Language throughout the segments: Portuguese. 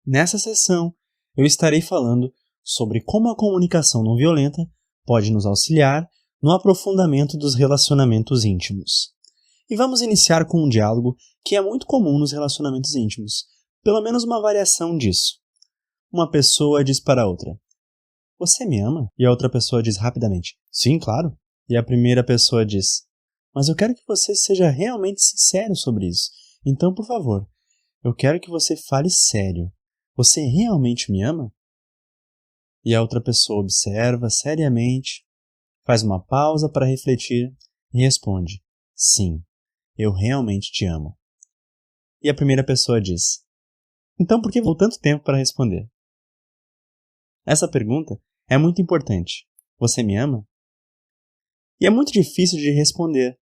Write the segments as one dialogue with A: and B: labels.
A: Nessa sessão, eu estarei falando sobre como a comunicação não violenta pode nos auxiliar no aprofundamento dos relacionamentos íntimos. E vamos iniciar com um diálogo que é muito comum nos relacionamentos íntimos, pelo menos uma variação disso. Uma pessoa diz para a outra: "Você me ama?" E a outra pessoa diz rapidamente: "Sim, claro." E a primeira pessoa diz: "Mas eu quero que você seja realmente sincero sobre isso. Então, por favor, eu quero que você fale sério. Você realmente me ama?" E a outra pessoa observa seriamente, faz uma pausa para refletir e responde: "Sim, eu realmente te amo." E a primeira pessoa diz: "Então por que levou tanto tempo para responder?" Essa pergunta é muito importante. Você me ama? E é muito difícil de responder,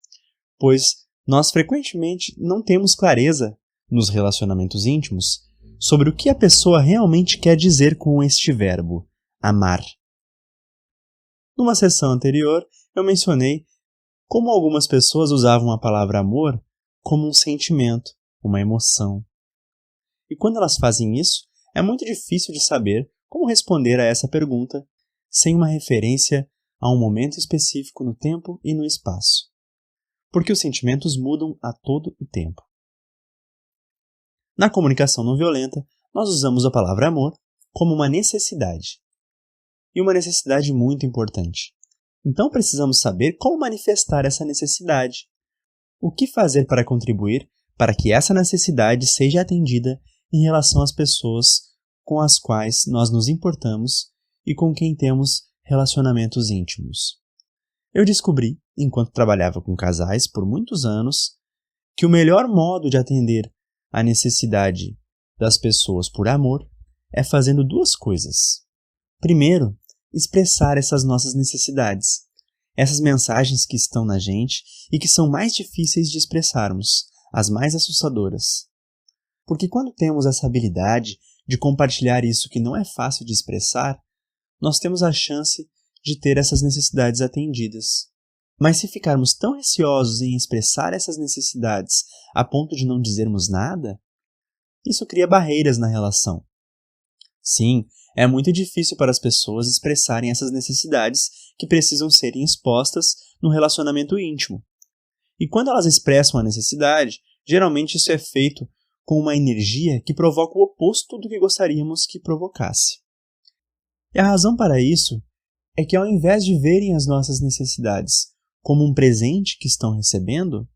A: pois nós frequentemente não temos clareza nos relacionamentos íntimos sobre o que a pessoa realmente quer dizer com este verbo, amar. Numa sessão anterior, eu mencionei como algumas pessoas usavam a palavra amor como um sentimento, uma emoção. E quando elas fazem isso, é muito difícil de saber como responder a essa pergunta sem uma referência a um momento específico no tempo e no espaço. Porque os sentimentos mudam a todo o tempo. Na comunicação não violenta, nós usamos a palavra amor como uma necessidade. E uma necessidade muito importante. Então precisamos saber como manifestar essa necessidade. O que fazer para contribuir para que essa necessidade seja atendida em relação às pessoas com as quais nós nos importamos e com quem temos relacionamentos íntimos. Eu descobri, enquanto trabalhava com casais por muitos anos, que o melhor modo de atender a necessidade das pessoas por amor é fazendo duas coisas. Primeiro, expressar essas nossas necessidades, essas mensagens que estão na gente e que são mais difíceis de expressarmos, as mais assustadoras. Porque quando temos essa habilidade de compartilhar isso que não é fácil de expressar, nós temos a chance de ter essas necessidades atendidas. Mas se ficarmos tão receosos em expressar essas necessidades a ponto de não dizermos nada, isso cria barreiras na relação. Sim, é muito difícil para as pessoas expressarem essas necessidades que precisam serem expostas no relacionamento íntimo. E quando elas expressam a necessidade, geralmente isso é feito com uma energia que provoca o oposto do que gostaríamos que provocasse. E a razão para isso é que ao invés de verem as nossas necessidades como um presente que estão recebendo,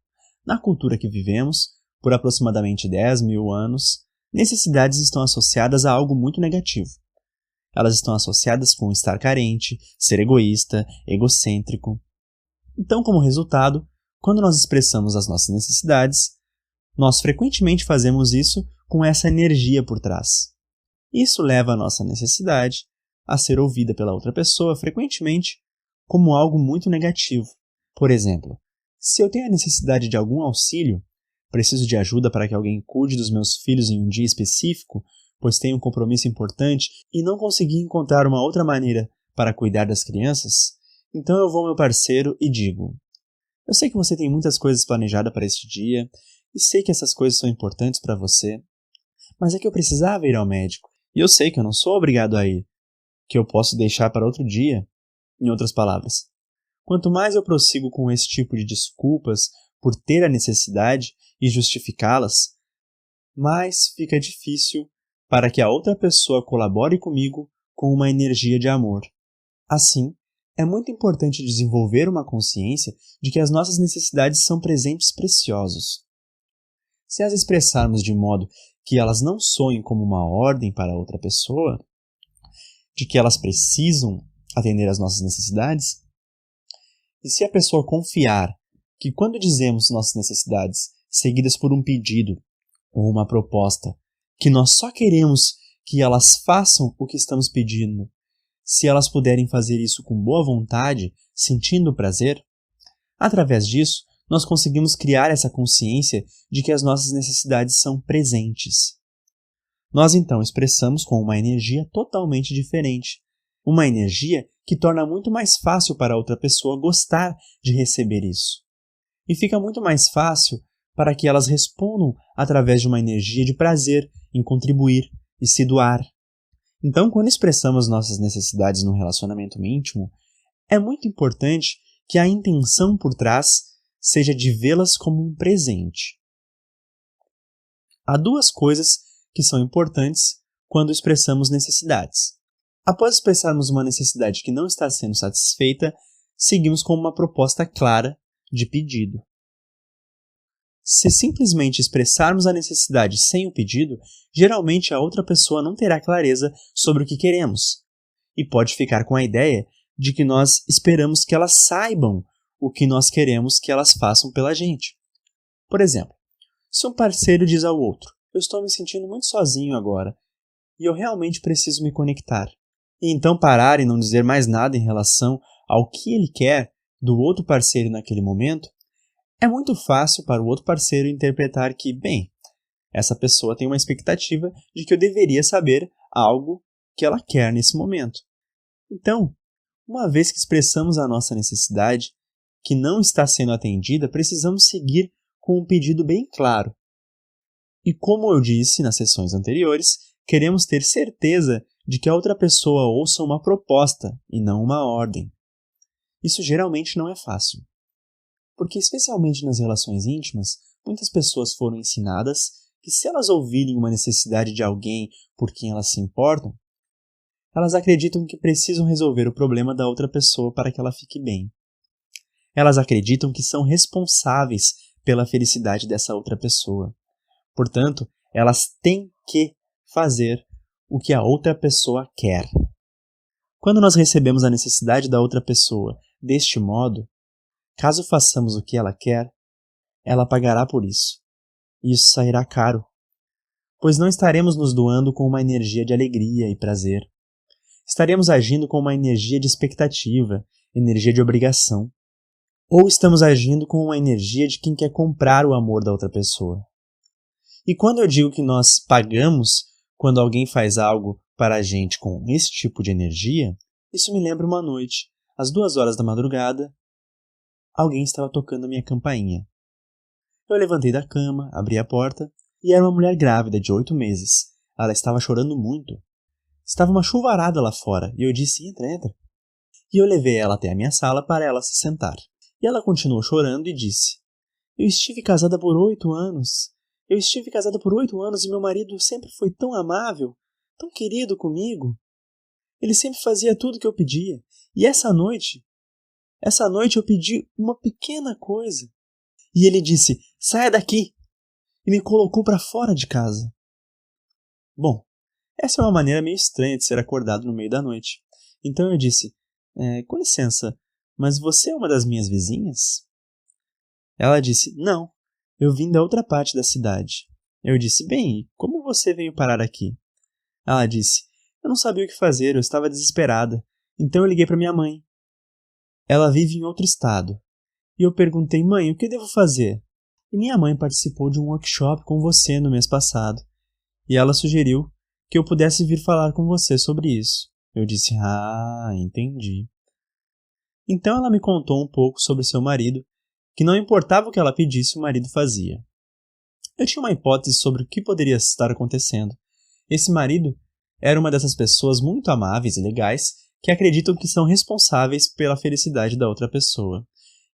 A: na cultura que vivemos, por aproximadamente 10.000 anos, necessidades estão associadas a algo muito negativo. Elas estão associadas com estar carente, ser egoísta, egocêntrico. Então, como resultado, quando nós expressamos as nossas necessidades, nós frequentemente fazemos isso com essa energia por trás. Isso leva a nossa necessidade a ser ouvida pela outra pessoa frequentemente como algo muito negativo. Por exemplo, se eu tenho a necessidade de algum auxílio, preciso de ajuda para que alguém cuide dos meus filhos em um dia específico, pois tenho um compromisso importante e não consegui encontrar uma outra maneira para cuidar das crianças, então eu vou ao meu parceiro e digo: "Eu sei que você tem muitas coisas planejadas para este dia e sei que essas coisas são importantes para você, mas é que eu precisava ir ao médico e eu sei que eu não sou obrigado a ir, que eu posso deixar para outro dia." Em outras palavras, quanto mais eu prossigo com esse tipo de desculpas por ter a necessidade e justificá-las, mais fica difícil para que a outra pessoa colabore comigo com uma energia de amor. Assim, é muito importante desenvolver uma consciência de que as nossas necessidades são presentes preciosos. Se as expressarmos de modo que elas não soem como uma ordem para outra pessoa, de que elas precisam atender às nossas necessidades, e se a pessoa confiar que quando dizemos nossas necessidades, seguidas por um pedido ou uma proposta, que nós só queremos que elas façam o que estamos pedindo, se elas puderem fazer isso com boa vontade, sentindo prazer, através disso, nós conseguimos criar essa consciência de que as nossas necessidades são presentes. Nós então expressamos com uma energia totalmente diferente, uma energia que torna muito mais fácil para a outra pessoa gostar de receber isso. E fica muito mais fácil para que elas respondam através de uma energia de prazer em contribuir, e se doar. Então, quando expressamos nossas necessidades no relacionamento íntimo, é muito importante que a intenção por trás seja de vê-las como um presente. Há duas coisas que são importantes quando expressamos necessidades. Após expressarmos uma necessidade que não está sendo satisfeita, seguimos com uma proposta clara de pedido. Se simplesmente expressarmos a necessidade sem o pedido, geralmente a outra pessoa não terá clareza sobre o que queremos e pode ficar com a ideia de que nós esperamos que elas saibam o que nós queremos que elas façam pela gente. Por exemplo, se um parceiro diz ao outro: eu estou me sentindo muito sozinho agora e eu realmente preciso me conectar, e então parar e não dizer mais nada em relação ao que ele quer do outro parceiro naquele momento, é muito fácil para o outro parceiro interpretar que, bem, essa pessoa tem uma expectativa de que eu deveria saber algo que ela quer nesse momento. Então, uma vez que expressamos a nossa necessidade, que não está sendo atendida, precisamos seguir com um pedido bem claro. E como eu disse nas sessões anteriores, queremos ter certeza de que a outra pessoa ouça uma proposta e não uma ordem. Isso geralmente não é fácil. Porque, especialmente nas relações íntimas, muitas pessoas foram ensinadas que se elas ouvirem uma necessidade de alguém por quem elas se importam, elas acreditam que precisam resolver o problema da outra pessoa para que ela fique bem. Elas acreditam que são responsáveis pela felicidade dessa outra pessoa. Portanto, elas têm que fazer o que a outra pessoa quer. Quando nós recebemos a necessidade da outra pessoa deste modo, caso façamos o que ela quer, ela pagará por isso. E isso sairá caro, pois não estaremos nos doando com uma energia de alegria e prazer. Estaremos agindo com uma energia de expectativa, energia de obrigação. Ou estamos agindo com uma energia de quem quer comprar o amor da outra pessoa. E quando eu digo que nós pagamos quando alguém faz algo para a gente com esse tipo de energia, isso me lembra uma noite, às 2 horas da madrugada, alguém estava tocando a minha campainha. Eu levantei da cama, abri a porta, e era uma mulher grávida de 8 meses. Ela estava chorando muito. Estava uma chuvarada lá fora, e eu disse: entra, entra. E eu levei ela até a minha sala para ela se sentar. E ela continuou chorando e disse: eu estive casada por 8 anos. Eu estive casada por 8 anos e meu marido sempre foi tão amável, tão querido comigo. Ele sempre fazia tudo o que eu pedia. E essa noite eu pedi uma pequena coisa. E ele disse: saia daqui! E me colocou para fora de casa. Bom, essa é uma maneira meio estranha de ser acordado no meio da noite. Então eu disse: com licença, mas você é uma das minhas vizinhas? Ela disse: não, eu vim da outra parte da cidade. Eu disse: bem, como você veio parar aqui? Ela disse: eu não sabia o que fazer, eu estava desesperada. Então eu liguei para minha mãe. Ela vive em outro estado. E eu perguntei: mãe, o que devo fazer? E minha mãe participou de um workshop com você no mês passado. E ela sugeriu que eu pudesse vir falar com você sobre isso. Eu disse: ah, entendi. Então ela me contou um pouco sobre seu marido, que não importava o que ela pedisse, o marido fazia. Eu tinha uma hipótese sobre o que poderia estar acontecendo. Esse marido era uma dessas pessoas muito amáveis e legais que acreditam que são responsáveis pela felicidade da outra pessoa.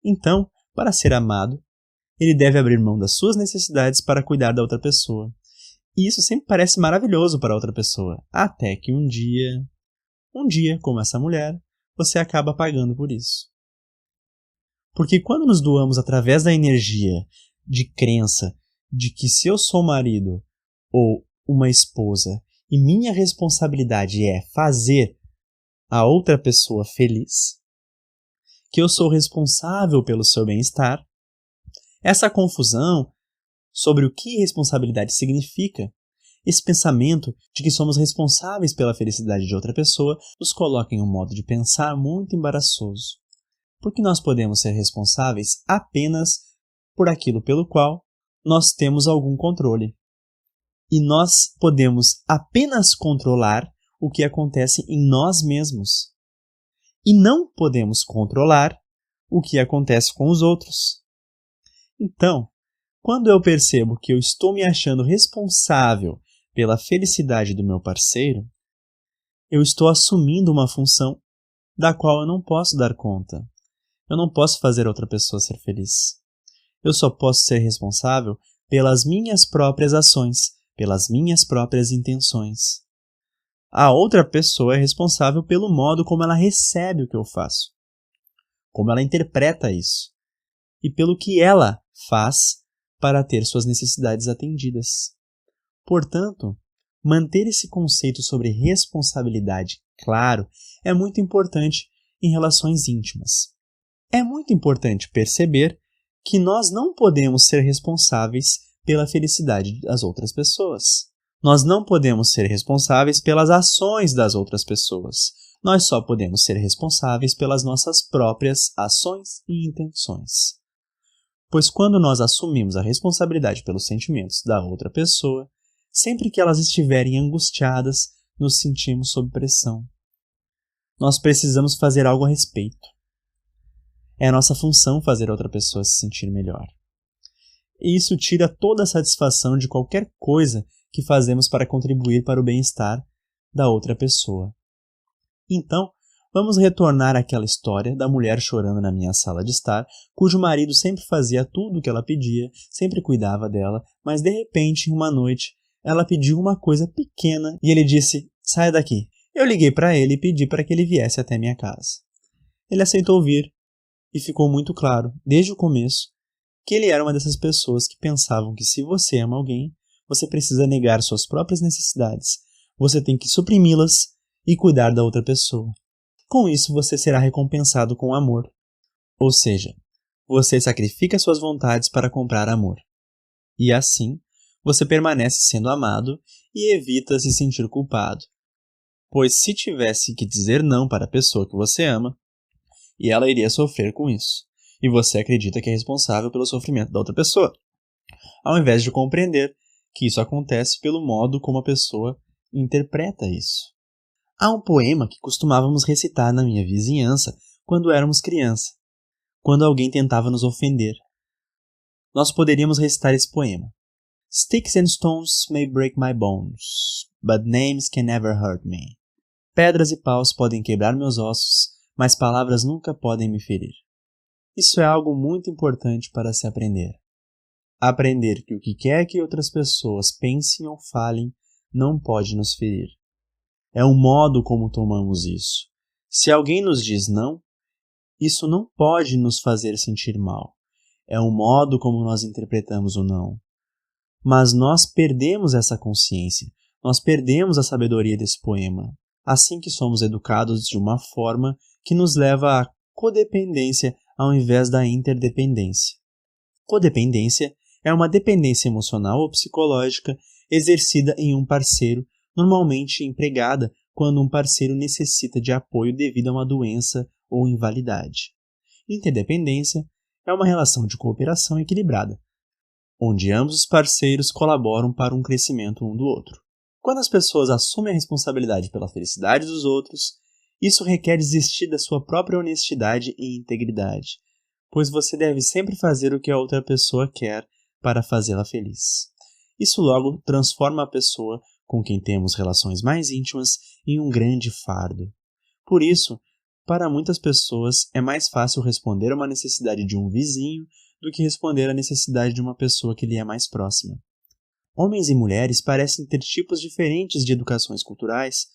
A: Então, para ser amado, ele deve abrir mão das suas necessidades para cuidar da outra pessoa. E isso sempre parece maravilhoso para a outra pessoa, até que um dia, como essa mulher, você acaba pagando por isso. Porque quando nos doamos através da energia de crença de que se eu sou marido ou uma esposa e minha responsabilidade é fazer a outra pessoa feliz, que eu sou responsável pelo seu bem-estar, essa confusão sobre o que responsabilidade significa, esse pensamento de que somos responsáveis pela felicidade de outra pessoa, nos coloca em um modo de pensar muito embaraçoso. Porque nós podemos ser responsáveis apenas por aquilo pelo qual nós temos algum controle. E nós podemos apenas controlar o que acontece em nós mesmos. E não podemos controlar o que acontece com os outros. Então, quando eu percebo que eu estou me achando responsável pela felicidade do meu parceiro, eu estou assumindo uma função da qual eu não posso dar conta. Eu não posso fazer outra pessoa ser feliz. Eu só posso ser responsável pelas minhas próprias ações, pelas minhas próprias intenções. A outra pessoa é responsável pelo modo como ela recebe o que eu faço, como ela interpreta isso, e pelo que ela faz para ter suas necessidades atendidas. Portanto, manter esse conceito sobre responsabilidade claro é muito importante em relações íntimas. É muito importante perceber que nós não podemos ser responsáveis pela felicidade das outras pessoas. Nós não podemos ser responsáveis pelas ações das outras pessoas. Nós só podemos ser responsáveis pelas nossas próprias ações e intenções. Pois quando nós assumimos a responsabilidade pelos sentimentos da outra pessoa, sempre que elas estiverem angustiadas, nos sentimos sob pressão. Nós precisamos fazer algo a respeito. É a nossa função fazer a outra pessoa se sentir melhor. E isso tira toda a satisfação de qualquer coisa que fazemos para contribuir para o bem-estar da outra pessoa. Então, vamos retornar àquela história da mulher chorando na minha sala de estar, cujo marido sempre fazia tudo o que ela pedia, sempre cuidava dela, mas de repente, em uma noite, ela pediu uma coisa pequena e ele disse: "Saia daqui." Eu liguei para ele e pedi para que ele viesse até minha casa. Ele aceitou vir e ficou muito claro, desde o começo, que ele era uma dessas pessoas que pensavam que se você ama alguém, você precisa negar suas próprias necessidades, você tem que suprimi-las e cuidar da outra pessoa. Com isso, você será recompensado com amor. Ou seja, você sacrifica suas vontades para comprar amor. E assim, você permanece sendo amado e evita se sentir culpado. Pois se tivesse que dizer não para a pessoa que você ama, e ela iria sofrer com isso. E você acredita que é responsável pelo sofrimento da outra pessoa, ao invés de compreender que isso acontece pelo modo como a pessoa interpreta isso. Há um poema que costumávamos recitar na minha vizinhança quando éramos criança, quando alguém tentava nos ofender. Nós poderíamos recitar esse poema. Sticks and stones may break my bones, but names can never hurt me. Pedras e paus podem quebrar meus ossos, mas palavras nunca podem me ferir. Isso é algo muito importante para se aprender. Aprender que o que quer que outras pessoas pensem ou falem não pode nos ferir. É o modo como tomamos isso. Se alguém nos diz não, isso não pode nos fazer sentir mal. É o modo como nós interpretamos o não. Mas nós perdemos essa consciência, nós perdemos a sabedoria desse poema, assim que somos educados de uma forma que nos leva à codependência ao invés da interdependência. Codependência é uma dependência emocional ou psicológica exercida em um parceiro, normalmente empregada quando um parceiro necessita de apoio devido a uma doença ou invalidade. Interdependência é uma relação de cooperação equilibrada, onde ambos os parceiros colaboram para um crescimento um do outro. Quando as pessoas assumem a responsabilidade pela felicidade dos outros, isso requer desistir da sua própria honestidade e integridade, pois você deve sempre fazer o que a outra pessoa quer para fazê-la feliz. Isso logo transforma a pessoa com quem temos relações mais íntimas em um grande fardo. Por isso, para muitas pessoas é mais fácil responder a uma necessidade de um vizinho do que responder à necessidade de uma pessoa que lhe é mais próxima. Homens e mulheres parecem ter tipos diferentes de educações culturais,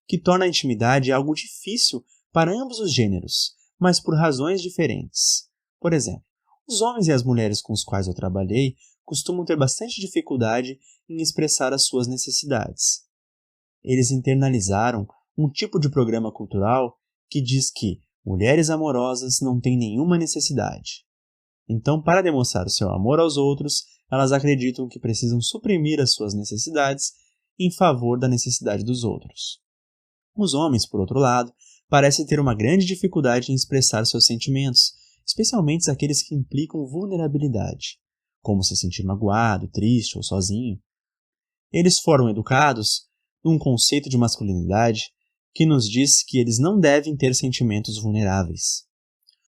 A: que torna a intimidade algo difícil para ambos os gêneros, mas por razões diferentes. Por exemplo, os homens e as mulheres com os quais eu trabalhei costumam ter bastante dificuldade em expressar as suas necessidades. Eles internalizaram um tipo de programa cultural que diz que mulheres amorosas não têm nenhuma necessidade. Então, para demonstrar o seu amor aos outros, elas acreditam que precisam suprimir as suas necessidades em favor da necessidade dos outros. Os homens, por outro lado, parecem ter uma grande dificuldade em expressar seus sentimentos, especialmente aqueles que implicam vulnerabilidade, como se sentir magoado, triste ou sozinho. Eles foram educados num conceito de masculinidade que nos diz que eles não devem ter sentimentos vulneráveis.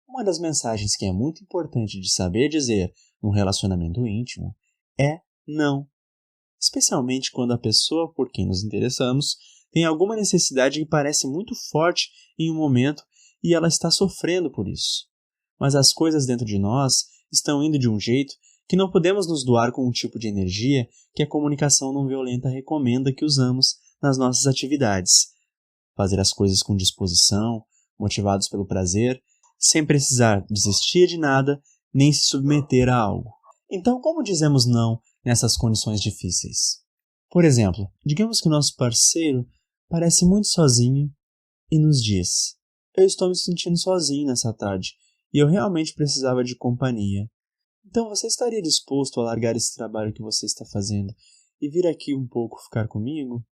A: Uma das mensagens que é muito importante de saber dizer num relacionamento íntimo é não. especialmente quando a pessoa por quem nos interessamos tem alguma necessidade que parece muito forte em um momento e ela está sofrendo por isso. Mas as coisas dentro de nós estão indo de um jeito que não podemos nos doar com um tipo de energia que a comunicação não violenta recomenda que usamos nas nossas atividades. Fazer as coisas com disposição, motivados pelo prazer, sem precisar desistir de nada, nem se submeter a algo. Então, como dizemos não nessas condições difíceis? Por exemplo, digamos que nosso parceiro parece muito sozinho e nos diz: eu estou me sentindo sozinho nessa tarde e eu realmente precisava de companhia. Então você estaria disposto a largar esse trabalho que você está fazendo e vir aqui um pouco ficar comigo?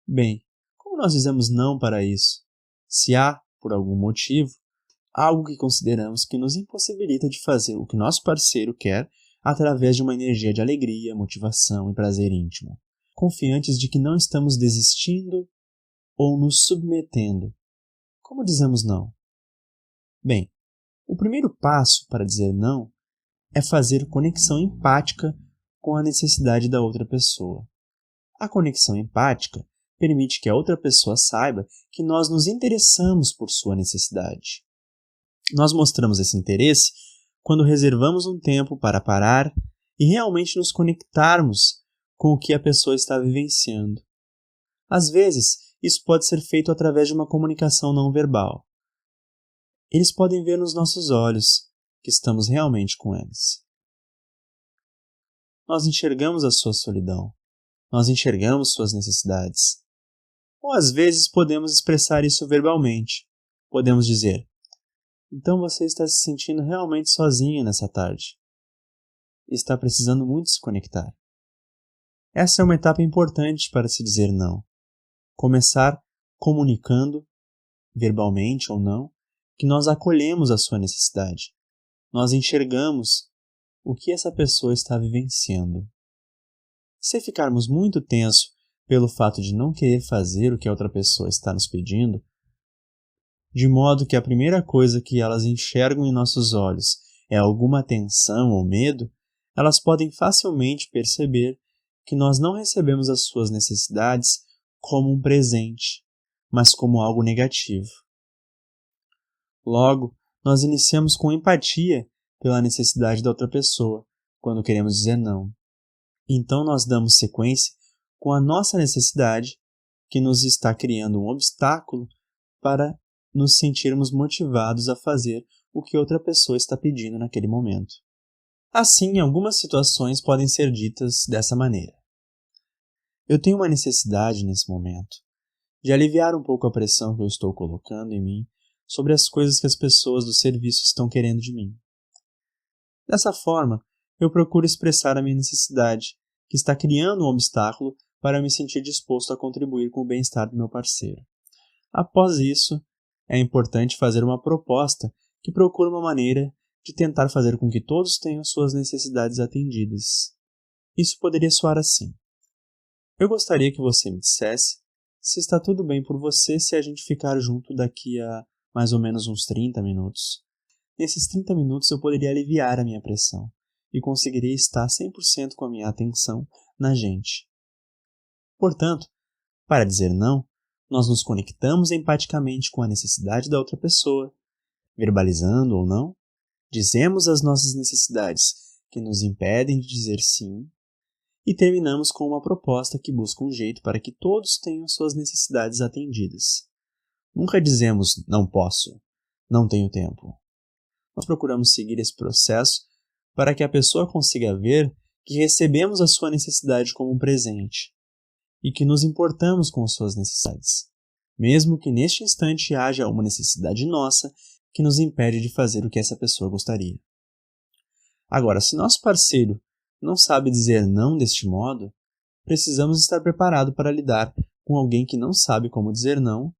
A: Bem, como nós dizemos não para isso? Se há, por algum motivo, algo que consideramos que nos impossibilita de fazer o que nosso parceiro quer através de uma energia de alegria, motivação e prazer íntimo, confiantes de que não estamos desistindo ou nos submetendo. Como dizemos não? Bem, o primeiro passo para dizer não é fazer conexão empática com a necessidade da outra pessoa. A conexão empática permite que a outra pessoa saiba que nós nos interessamos por sua necessidade. Nós mostramos esse interesse quando reservamos um tempo para parar e realmente nos conectarmos com o que a pessoa está vivenciando. Às vezes, isso pode ser feito através de uma comunicação não verbal. Eles podem ver nos nossos olhos que estamos realmente com eles. Nós enxergamos a sua solidão. Nós enxergamos suas necessidades. Ou às vezes podemos expressar isso verbalmente. Podemos dizer: então você está se sentindo realmente sozinho nessa tarde. Está precisando muito se conectar. Essa é uma etapa importante para se dizer não. Começar comunicando, verbalmente ou não, que nós acolhemos a sua necessidade. Nós enxergamos o que essa pessoa está vivenciando. Se ficarmos muito tenso pelo fato de não querer fazer o que a outra pessoa está nos pedindo, de modo que a primeira coisa que elas enxergam em nossos olhos é alguma tensão ou medo, elas podem facilmente perceber que nós não recebemos as suas necessidades como um presente, mas como algo negativo. Logo, nós iniciamos com empatia pela necessidade da outra pessoa, quando queremos dizer não. Então nós damos sequência com a nossa necessidade, que nos está criando um obstáculo para nos sentirmos motivados a fazer o que outra pessoa está pedindo naquele momento. Assim, algumas situações podem ser ditas dessa maneira: eu tenho uma necessidade nesse momento de aliviar um pouco a pressão que eu estou colocando em mim sobre as coisas que as pessoas do serviço estão querendo de mim. Dessa forma, eu procuro expressar a minha necessidade, que está criando um obstáculo para eu me sentir disposto a contribuir com o bem-estar do meu parceiro. Após isso, é importante fazer uma proposta que procura uma maneira de tentar fazer com que todos tenham suas necessidades atendidas. Isso poderia soar assim: eu gostaria que você me dissesse se está tudo bem por você se a gente ficar junto daqui a mais ou menos uns 30 minutos. Nesses 30 minutos eu poderia aliviar a minha pressão e conseguiria estar 100% com a minha atenção na gente. Portanto, para dizer não, nós nos conectamos empaticamente com a necessidade da outra pessoa, verbalizando ou não, dizemos as nossas necessidades que nos impedem de dizer sim e terminamos com uma proposta que busca um jeito para que todos tenham suas necessidades atendidas. Nunca dizemos não posso, não tenho tempo. Nós procuramos seguir esse processo para que a pessoa consiga ver que recebemos a sua necessidade como um presente e que nos importamos com as suas necessidades, mesmo que neste instante haja uma necessidade nossa que nos impede de fazer o que essa pessoa gostaria. Agora, se nosso parceiro não sabe dizer não deste modo, precisamos estar preparados para lidar com alguém que não sabe como dizer não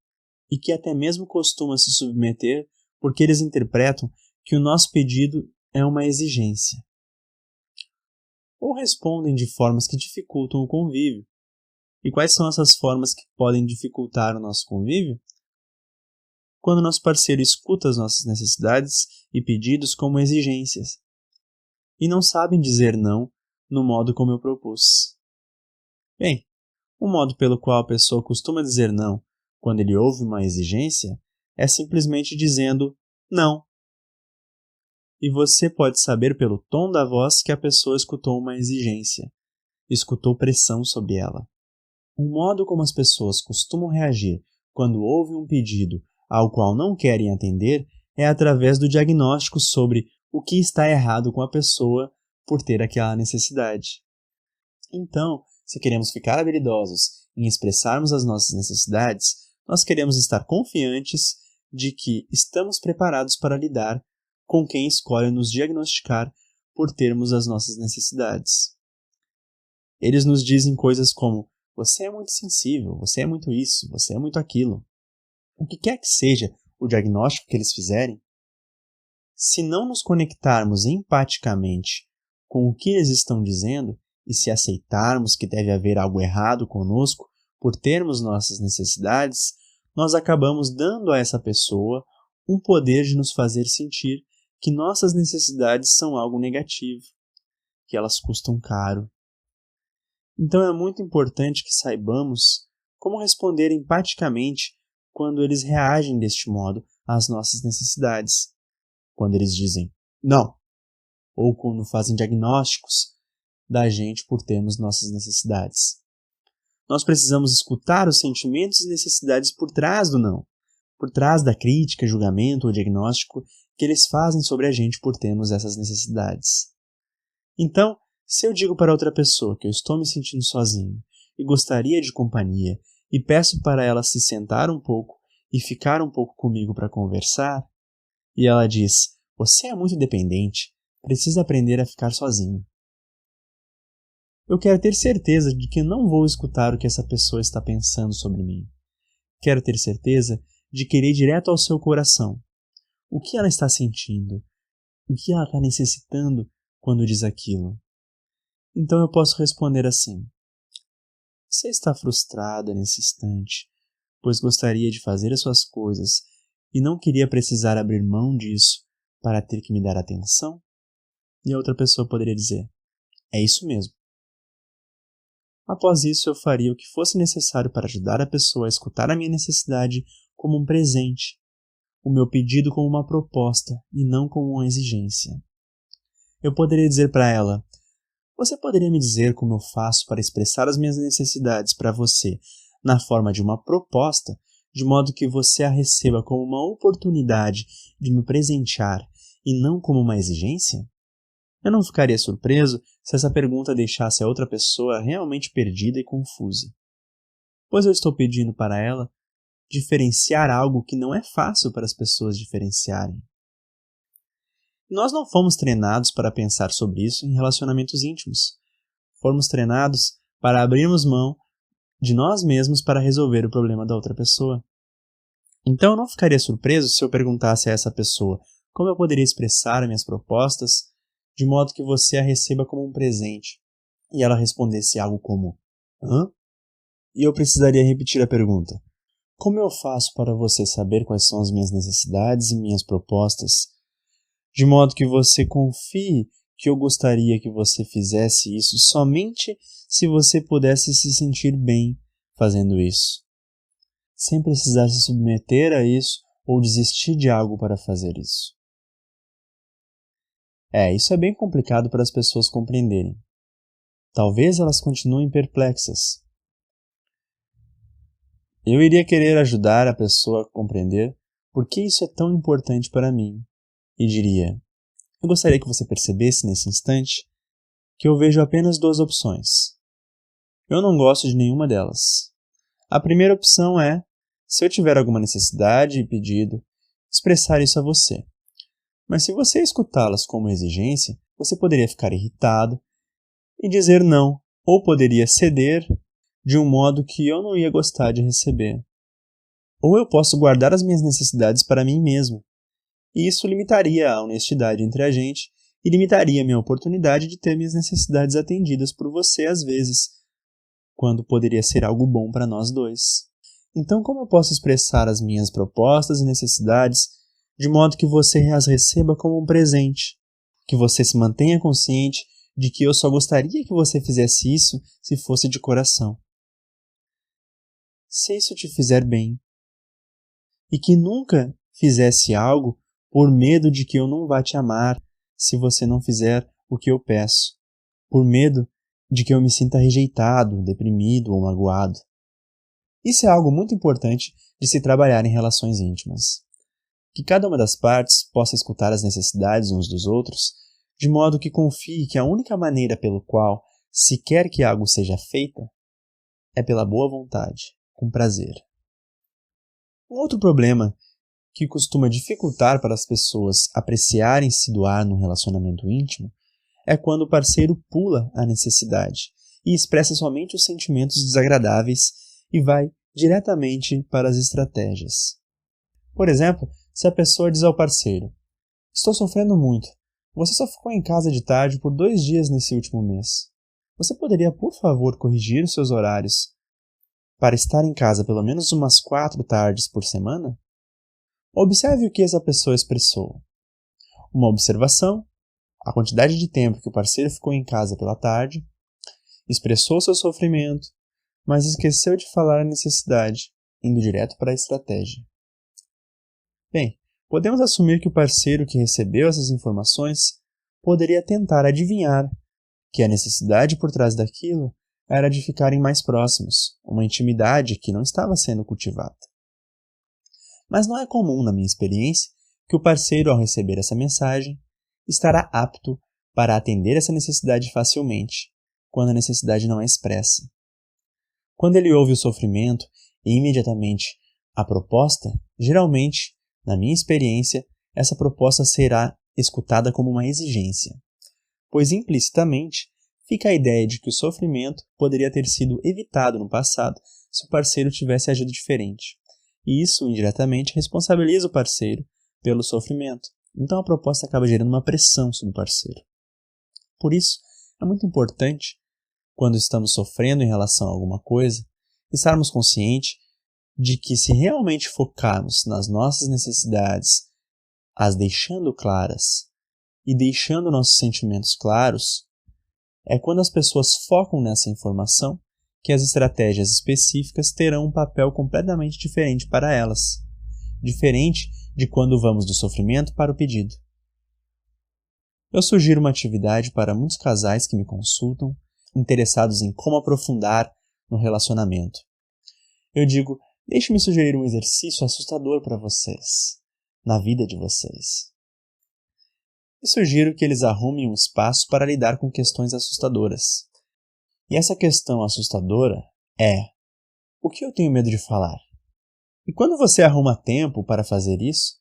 A: e que até mesmo costuma se submeter porque eles interpretam que o nosso pedido é uma exigência. Ou respondem de formas que dificultam o convívio. E quais são essas formas que podem dificultar o nosso convívio? Quando nosso parceiro escuta as nossas necessidades e pedidos como exigências e não sabem dizer não no modo como eu propus. Bem, o modo pelo qual a pessoa costuma dizer não quando ele ouve uma exigência é simplesmente dizendo não. E você pode saber pelo tom da voz que a pessoa escutou uma exigência, escutou pressão sobre ela. O modo como as pessoas costumam reagir quando ouvem um pedido ao qual não querem atender é através do diagnóstico sobre o que está errado com a pessoa por ter aquela necessidade. Então, se queremos ficar habilidosos em expressarmos as nossas necessidades, nós queremos estar confiantes de que estamos preparados para lidar com quem escolhe nos diagnosticar por termos as nossas necessidades. Eles nos dizem coisas como: você é muito sensível, você é muito isso, você é muito aquilo. O que quer que seja o diagnóstico que eles fizerem, se não nos conectarmos empaticamente com o que eles estão dizendo e se aceitarmos que deve haver algo errado conosco por termos nossas necessidades, nós acabamos dando a essa pessoa um poder de nos fazer sentir que nossas necessidades são algo negativo, que elas custam caro. Então é muito importante que saibamos como responder empaticamente quando eles reagem deste modo às nossas necessidades. Quando eles dizem não, ou quando fazem diagnósticos da gente por termos nossas necessidades. Nós precisamos escutar os sentimentos e necessidades por trás do não, por trás da crítica, julgamento ou diagnóstico que eles fazem sobre a gente por termos essas necessidades. Então, se eu digo para outra pessoa que eu estou me sentindo sozinho e gostaria de companhia e peço para ela se sentar um pouco e ficar um pouco comigo para conversar, e ela diz: você é muito dependente, precisa aprender a ficar sozinho. Eu quero ter certeza de que não vou escutar o que essa pessoa está pensando sobre mim. Quero ter certeza de que irei direto ao seu coração. O que ela está sentindo? O que ela está necessitando quando diz aquilo? Então eu posso responder assim: você está frustrada nesse instante, pois gostaria de fazer as suas coisas e não queria precisar abrir mão disso para ter que me dar atenção? E a outra pessoa poderia dizer: é isso mesmo. Após isso, eu faria o que fosse necessário para ajudar a pessoa a escutar a minha necessidade como um presente, o meu pedido como uma proposta e não como uma exigência. Eu poderia dizer para ela: você poderia me dizer como eu faço para expressar as minhas necessidades para você na forma de uma proposta, de modo que você a receba como uma oportunidade de me presentear e não como uma exigência? Eu não ficaria surpreso se essa pergunta deixasse a outra pessoa realmente perdida e confusa, pois eu estou pedindo para ela diferenciar algo que não é fácil para as pessoas diferenciarem. Nós não fomos treinados para pensar sobre isso em relacionamentos íntimos. Fomos treinados para abrirmos mão de nós mesmos para resolver o problema da outra pessoa. Então eu não ficaria surpreso se eu perguntasse a essa pessoa como eu poderia expressar minhas propostas de modo que você a receba como um presente, e ela respondesse algo como: hã? E eu precisaria repetir a pergunta: como eu faço para você saber quais são as minhas necessidades e minhas propostas, de modo que você confie que eu gostaria que você fizesse isso somente se você pudesse se sentir bem fazendo isso, sem precisar se submeter a isso ou desistir de algo para fazer isso. Isso é bem complicado para as pessoas compreenderem. Talvez elas continuem perplexas. Eu iria querer ajudar a pessoa a compreender por que isso é tão importante para mim, e diria: eu gostaria que você percebesse nesse instante que eu vejo apenas duas opções. Eu não gosto de nenhuma delas. A primeira opção é, se eu tiver alguma necessidade e pedido, expressar isso a você. Mas se você escutá-las como exigência, você poderia ficar irritado e dizer não, ou poderia ceder de um modo que eu não ia gostar de receber. Ou eu posso guardar as minhas necessidades para mim mesmo, e isso limitaria a honestidade entre a gente e limitaria a minha oportunidade de ter minhas necessidades atendidas por você às vezes, quando poderia ser algo bom para nós dois. Então, como eu posso expressar as minhas propostas e necessidades de modo que você as receba como um presente, que você se mantenha consciente de que eu só gostaria que você fizesse isso se fosse de coração. Se isso te fizer bem. E que nunca fizesse algo por medo de que eu não vá te amar se você não fizer o que eu peço, por medo de que eu me sinta rejeitado, deprimido ou magoado. Isso é algo muito importante de se trabalhar em relações íntimas. Que cada uma das partes possa escutar as necessidades uns dos outros, de modo que confie que a única maneira pelo qual se quer que algo seja feita é pela boa vontade, com prazer. Um outro problema que costuma dificultar para as pessoas apreciarem se doar num relacionamento íntimo é quando o parceiro pula a necessidade e expressa somente os sentimentos desagradáveis e vai diretamente para as estratégias. Por exemplo, se a pessoa diz ao parceiro: "Estou sofrendo muito. Você só ficou em casa de tarde por 2 dias nesse último mês. Você poderia, por favor, corrigir os seus horários para estar em casa pelo menos umas 4 tardes por semana?" Observe o que essa pessoa expressou. Uma observação, a quantidade de tempo que o parceiro ficou em casa pela tarde, expressou seu sofrimento, mas esqueceu de falar a necessidade, indo direto para a estratégia. Bem, podemos assumir que o parceiro que recebeu essas informações poderia tentar adivinhar que a necessidade por trás daquilo era de ficarem mais próximos, uma intimidade que não estava sendo cultivada. Mas não é comum, na minha experiência, que o parceiro, ao receber essa mensagem, estará apto para atender essa necessidade facilmente, quando a necessidade não é expressa. Quando ele ouve o sofrimento e imediatamente a proposta, geralmente, na minha experiência, essa proposta será escutada como uma exigência, pois implicitamente fica a ideia de que o sofrimento poderia ter sido evitado no passado se o parceiro tivesse agido diferente. E isso, indiretamente, responsabiliza o parceiro pelo sofrimento. Então a proposta acaba gerando uma pressão sobre o parceiro. Por isso, é muito importante, quando estamos sofrendo em relação a alguma coisa, estarmos conscientes de que se realmente focarmos nas nossas necessidades, as deixando claras e deixando nossos sentimentos claros, é quando as pessoas focam nessa informação que as estratégias específicas terão um papel completamente diferente para elas, diferente de quando vamos do sofrimento para o pedido. Eu sugiro uma atividade para muitos casais que me consultam, interessados em como aprofundar no relacionamento. Eu digo: deixe-me sugerir um exercício assustador para vocês, na vida de vocês. E sugiro que eles arrumem um espaço para lidar com questões assustadoras. E essa questão assustadora é: o que eu tenho medo de falar? E quando você arruma tempo para fazer isso,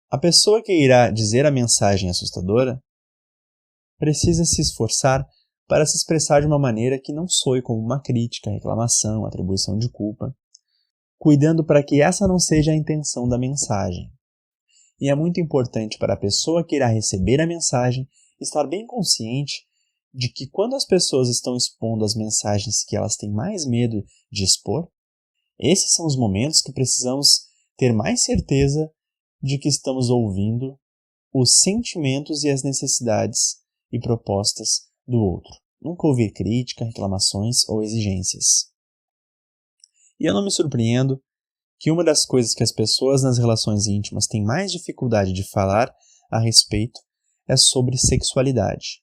A: a pessoa que irá dizer a mensagem assustadora precisa se esforçar para se expressar de uma maneira que não soe como uma crítica, reclamação, atribuição de culpa, cuidando para que essa não seja a intenção da mensagem. E é muito importante para a pessoa que irá receber a mensagem estar bem consciente de que quando as pessoas estão expondo as mensagens que elas têm mais medo de expor, esses são os momentos que precisamos ter mais certeza de que estamos ouvindo os sentimentos e as necessidades e propostas do outro. Nunca ouvir crítica, reclamações ou exigências. E eu não me surpreendo que uma das coisas que as pessoas nas relações íntimas têm mais dificuldade de falar a respeito é sobre sexualidade.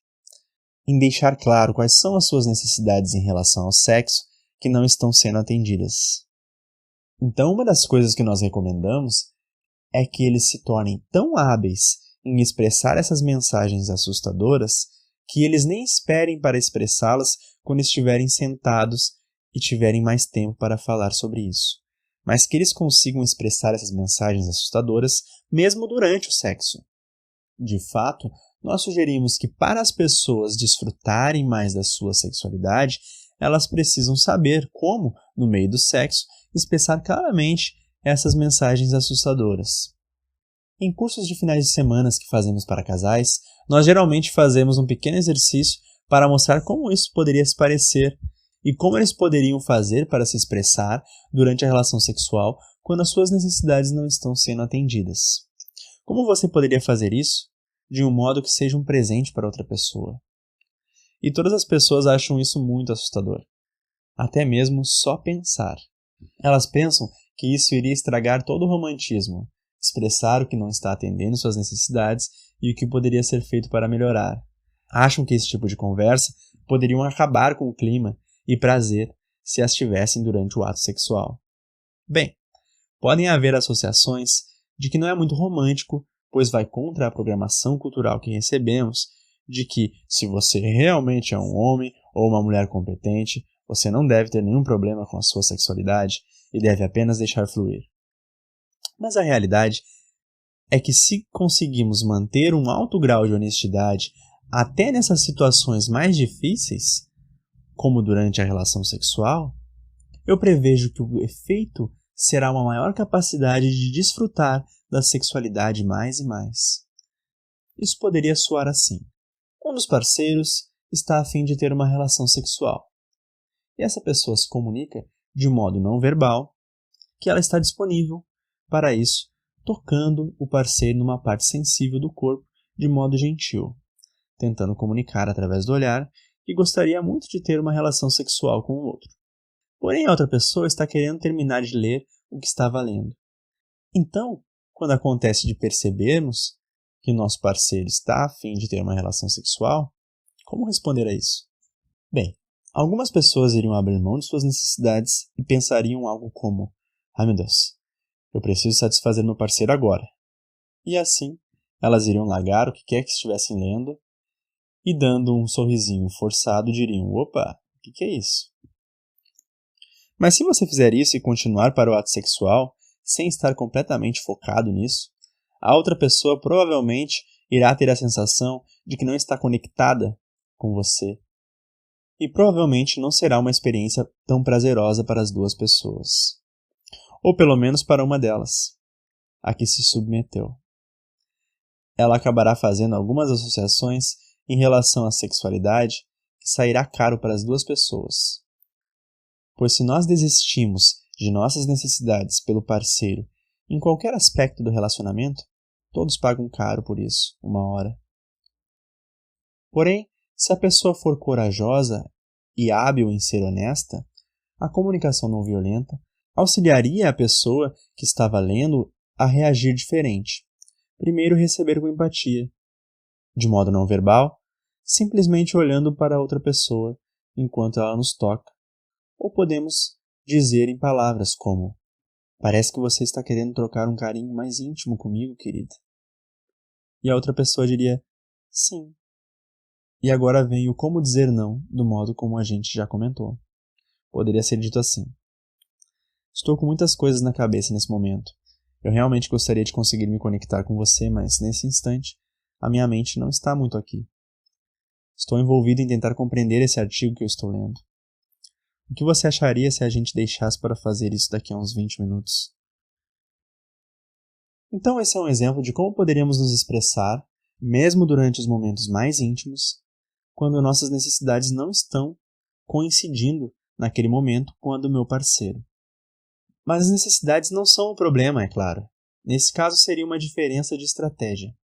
A: Em deixar claro quais são as suas necessidades em relação ao sexo que não estão sendo atendidas. Então, uma das coisas que nós recomendamos é que eles se tornem tão hábeis em expressar essas mensagens assustadoras que eles nem esperem para expressá-las quando estiverem sentados e tiverem mais tempo para falar sobre isso, mas que eles consigam expressar essas mensagens assustadoras mesmo durante o sexo. De fato, nós sugerimos que para as pessoas desfrutarem mais da sua sexualidade, elas precisam saber como, no meio do sexo, expressar claramente essas mensagens assustadoras. Em cursos de finais de semana que fazemos para casais, nós geralmente fazemos um pequeno exercício para mostrar como isso poderia se parecer e como eles poderiam fazer para se expressar durante a relação sexual quando as suas necessidades não estão sendo atendidas. Como você poderia fazer isso de um modo que seja um presente para outra pessoa? E todas as pessoas acham isso muito assustador. Até mesmo só pensar. Elas pensam que isso iria estragar todo o romantismo, expressar o que não está atendendo suas necessidades e o que poderia ser feito para melhorar. Acham que esse tipo de conversa poderiam acabar com o clima e prazer se as tivessem durante o ato sexual. Bem, podem haver associações de que não é muito romântico, pois vai contra a programação cultural que recebemos, de que se você realmente é um homem ou uma mulher competente, você não deve ter nenhum problema com a sua sexualidade e deve apenas deixar fluir. Mas a realidade é que se conseguimos manter um alto grau de honestidade até nessas situações mais difíceis, como durante a relação sexual, eu prevejo que o efeito será uma maior capacidade de desfrutar da sexualidade mais e mais. Isso poderia soar assim. Um dos parceiros está a fim de ter uma relação sexual. E essa pessoa se comunica de modo não verbal que ela está disponível para isso, tocando o parceiro numa parte sensível do corpo de modo gentil, tentando comunicar através do olhar que gostaria muito de ter uma relação sexual com o outro. Porém, a outra pessoa está querendo terminar de ler o que estava lendo. Então, quando acontece de percebermos que nosso parceiro está a fim de ter uma relação sexual, como responder a isso? Bem, algumas pessoas iriam abrir mão de suas necessidades e pensariam algo como: "Ai meu Deus, eu preciso satisfazer meu parceiro agora." E assim, elas iriam largar o que quer que estivessem lendo e, dando um sorrisinho forçado, diriam: "Opa, o que é isso?" Mas se você fizer isso e continuar para o ato sexual, sem estar completamente focado nisso, a outra pessoa provavelmente irá ter a sensação de que não está conectada com você. E provavelmente não será uma experiência tão prazerosa para as duas pessoas. Ou pelo menos para uma delas, a que se submeteu. Ela acabará fazendo algumas associações em relação à sexualidade que sairá caro para as duas pessoas. Pois se nós desistimos de nossas necessidades pelo parceiro em qualquer aspecto do relacionamento, todos pagam caro por isso, uma hora. Porém, se a pessoa for corajosa e hábil em ser honesta, a comunicação não violenta auxiliaria a pessoa que estava lendo a reagir diferente. Primeiro, receber com empatia, de modo não verbal, simplesmente olhando para a outra pessoa enquanto ela nos toca. Ou podemos dizer em palavras como: "Parece que você está querendo trocar um carinho mais íntimo comigo, querida." E a outra pessoa diria: "Sim." E agora vem o como dizer não, do modo como a gente já comentou. Poderia ser dito assim: "Estou com muitas coisas na cabeça nesse momento. Eu realmente gostaria de conseguir me conectar com você, mas nesse instante, a minha mente não está muito aqui. Estou envolvido em tentar compreender esse artigo que eu estou lendo. O que você acharia se a gente deixasse para fazer isso daqui a uns 20 minutos?" Então esse é um exemplo de como poderíamos nos expressar, mesmo durante os momentos mais íntimos, quando nossas necessidades não estão coincidindo naquele momento com a do meu parceiro. Mas as necessidades não são o problema, é claro. Nesse caso seria uma diferença de estratégia.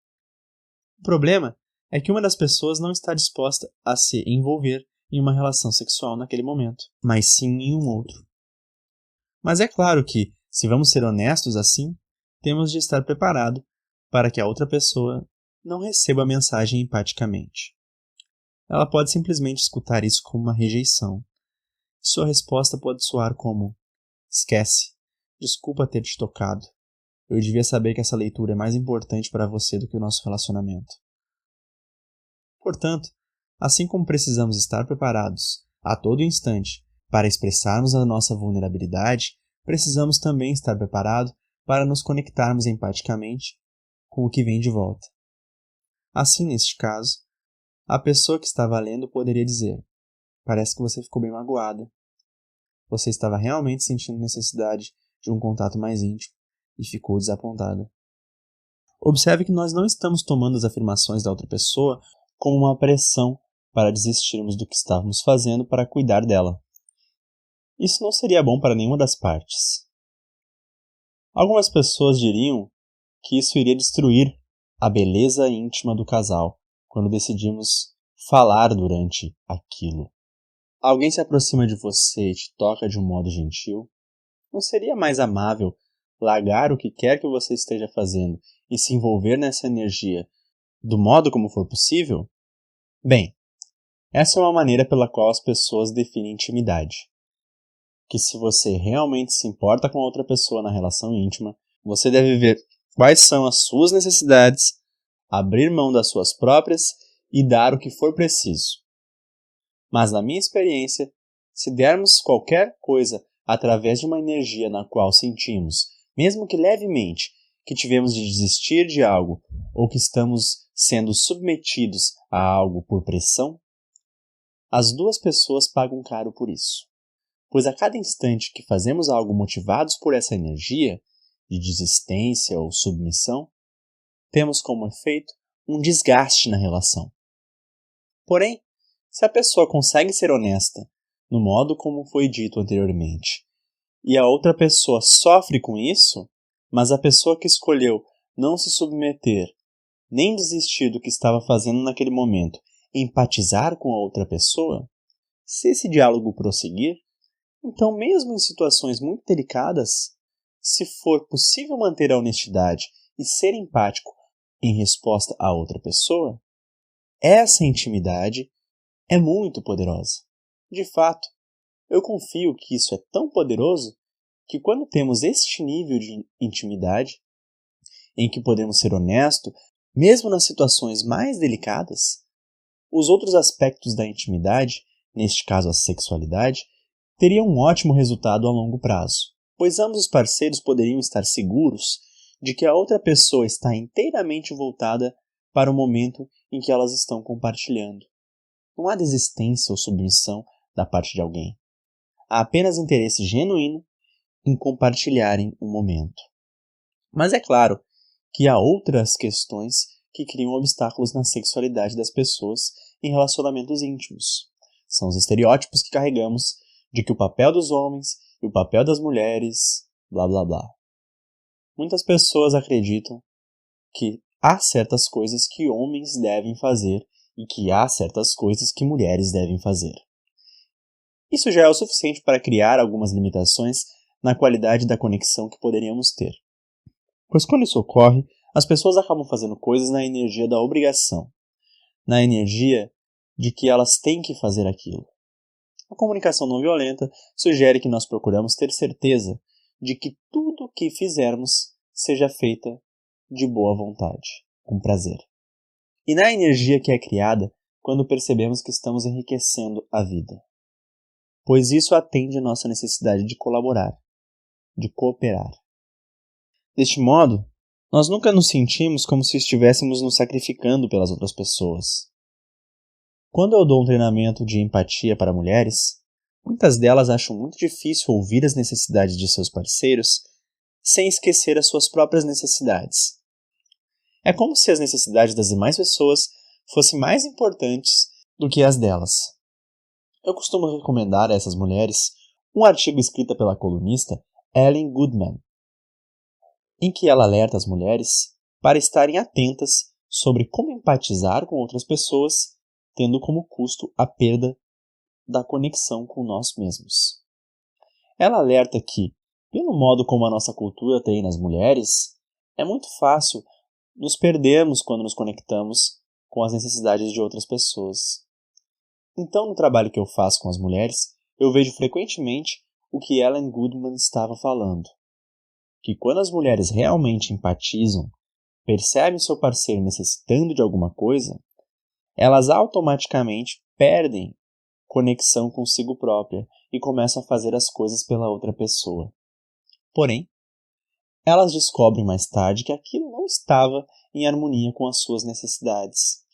A: O problema é que uma das pessoas não está disposta a se envolver em uma relação sexual naquele momento, mas sim em um outro. Mas é claro que, se vamos ser honestos assim, temos de estar preparado para que a outra pessoa não receba a mensagem empaticamente. Ela pode simplesmente escutar isso como uma rejeição. Sua resposta pode soar como: "Esquece, desculpa ter te tocado. Eu devia saber que essa leitura é mais importante para você do que o nosso relacionamento." Portanto, assim como precisamos estar preparados a todo instante para expressarmos a nossa vulnerabilidade, precisamos também estar preparados para nos conectarmos empaticamente com o que vem de volta. Assim, neste caso, a pessoa que estava lendo poderia dizer: "Parece que você ficou bem magoada. Você estava realmente sentindo necessidade de um contato mais íntimo e ficou desapontada." Observe que nós não estamos tomando as afirmações da outra pessoa como uma pressão para desistirmos do que estávamos fazendo para cuidar dela. Isso não seria bom para nenhuma das partes. Algumas pessoas diriam que isso iria destruir a beleza íntima do casal quando decidimos falar durante aquilo. Alguém se aproxima de você e te toca de um modo gentil. Não seria mais amável largar o que quer que você esteja fazendo e se envolver nessa energia do modo como for possível? Bem, essa é uma maneira pela qual as pessoas definem intimidade. Que se você realmente se importa com a outra pessoa na relação íntima, você deve ver quais são as suas necessidades, abrir mão das suas próprias e dar o que for preciso. Mas na minha experiência, se dermos qualquer coisa através de uma energia na qual sentimos, mesmo que levemente, que tivemos de desistir de algo ou que estamos sendo submetidos a algo por pressão, as duas pessoas pagam caro por isso. Pois a cada instante que fazemos algo motivados por essa energia, de desistência ou submissão, temos como efeito um desgaste na relação. Porém, se a pessoa consegue ser honesta, no modo como foi dito anteriormente, e a outra pessoa sofre com isso, mas a pessoa que escolheu não se submeter, nem desistir do que estava fazendo naquele momento, empatizar com a outra pessoa, se esse diálogo prosseguir, então mesmo em situações muito delicadas, se for possível manter a honestidade e ser empático em resposta a outra pessoa, essa intimidade é muito poderosa. De fato, eu confio que isso é tão poderoso que quando temos este nível de intimidade, em que podemos ser honestos, mesmo nas situações mais delicadas, os outros aspectos da intimidade, neste caso a sexualidade, teriam um ótimo resultado a longo prazo, pois ambos os parceiros poderiam estar seguros de que a outra pessoa está inteiramente voltada para o momento em que elas estão compartilhando. Não há desistência ou submissão da parte de alguém. Há apenas interesse genuíno em compartilharem o momento. Mas é claro que há outras questões que criam obstáculos na sexualidade das pessoas em relacionamentos íntimos. São os estereótipos que carregamos de que o papel dos homens e o papel das mulheres, blá blá blá. Muitas pessoas acreditam que há certas coisas que homens devem fazer e que há certas coisas que mulheres devem fazer. Isso já é o suficiente para criar algumas limitações na qualidade da conexão que poderíamos ter. Pois quando isso ocorre, as pessoas acabam fazendo coisas na energia da obrigação, na energia de que elas têm que fazer aquilo. A comunicação não violenta sugere que nós procuramos ter certeza de que tudo o que fizermos seja feita de boa vontade, com prazer. E na energia que é criada quando percebemos que estamos enriquecendo a vida. Pois isso atende à nossa necessidade de colaborar, de cooperar. Deste modo, nós nunca nos sentimos como se estivéssemos nos sacrificando pelas outras pessoas. Quando eu dou um treinamento de empatia para mulheres, muitas delas acham muito difícil ouvir as necessidades de seus parceiros sem esquecer as suas próprias necessidades. É como se as necessidades das demais pessoas fossem mais importantes do que as delas. Eu costumo recomendar a essas mulheres um artigo escrito pela colunista Ellen Goodman, em que ela alerta as mulheres para estarem atentas sobre como empatizar com outras pessoas, tendo como custo a perda da conexão com nós mesmos. Ela alerta que, pelo modo como a nossa cultura treina as mulheres, é muito fácil nos perdermos quando nos conectamos com as necessidades de outras pessoas. Então, no trabalho que eu faço com as mulheres, eu vejo frequentemente o que Ellen Goodman estava falando. Que quando as mulheres realmente empatizam, percebem seu parceiro necessitando de alguma coisa, elas automaticamente perdem conexão consigo própria e começam a fazer as coisas pela outra pessoa. Porém, elas descobrem mais tarde que aquilo não estava em harmonia com as suas necessidades.